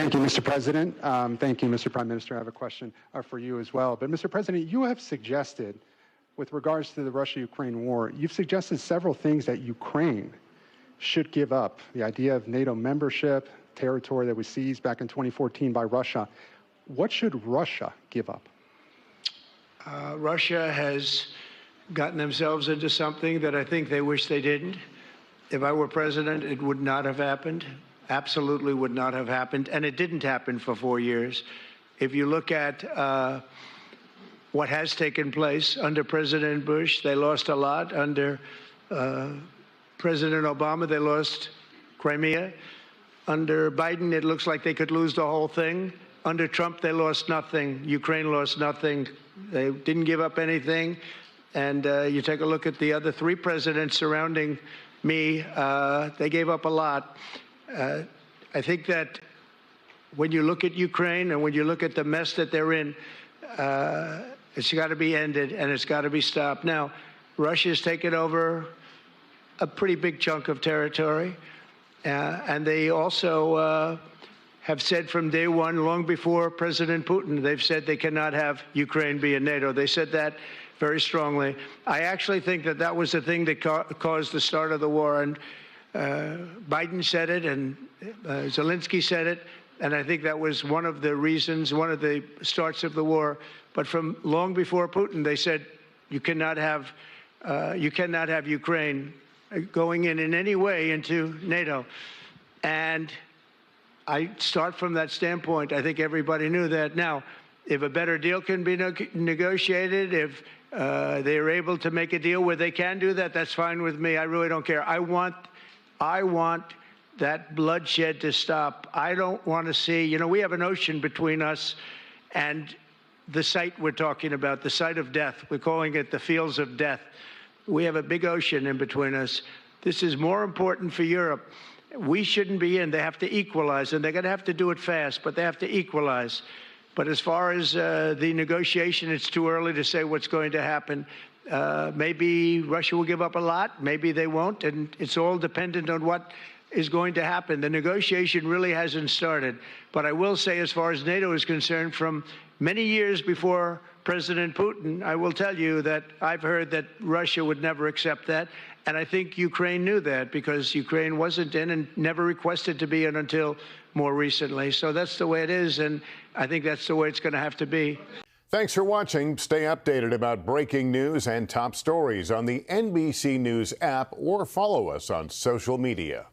Thank you, Mr. President. Thank you, Mr. Prime Minister. I have a question for you as well. But, Mr. President, you have suggested, with regards to the Russia-Ukraine war, you've suggested several things that Ukraine should give up. The idea of NATO membership, territory that was seized back in 2014 by Russia. What should Russia give up? Russia has gotten themselves into something that I think they wish they didn't. If I were president, it would not have happened. Absolutely would not have happened. And it didn't happen for 4 years. If you look at what has taken place under President Bush, they lost a lot. Under President Obama, they lost Crimea. Under Biden, it looks like they could lose the whole thing. Under Trump, they lost nothing. Ukraine lost nothing. They didn't give up anything. And you take a look at the other three presidents surrounding me, they gave up a lot. I think that when you look at Ukraine and when you look at the mess that they're in, it's got to be ended and it's got to be stopped. Now, Russia's taken over a pretty big chunk of territory, and they also have said from day one, long before President Putin, they've said they cannot have Ukraine be in NATO. They said that very strongly. I actually think that that was the thing that caused the start of the war. And Biden said it, and Zelensky said it, and I think that was one of the reasons, one of the starts of the war. But from long before Putin, they said you cannot have Ukraine going in any way into NATO. And I start from that standpoint. I think everybody knew that. Now, if a better deal can be negotiated, if they are able to make a deal where they can do that, that's fine with me. I really don't care. I want that bloodshed to stop. I don't want to see, we have an ocean between us and the site we're talking about, the site of death. We're calling it the fields of death. We have a big ocean in between us. This is more important for Europe. We shouldn't be in. They have to equalize, and they're going to have to do it fast, but they have to equalize. But as far as the negotiation, it's too early to say what's going to happen. Maybe Russia will give up a lot. Maybe they won't. And it's all dependent on what is going to happen. The negotiation really hasn't started. But I will say, as far as NATO is concerned, from many years before President Putin, I will tell you that I've heard that Russia would never accept that. And I think Ukraine knew that, because Ukraine wasn't in and never requested to be in until more recently. So that's the way it is, and I think that's the way it's going to have to be. Thanks for watching. Stay updated about breaking news and top stories on the NBC News app, or follow us on social media.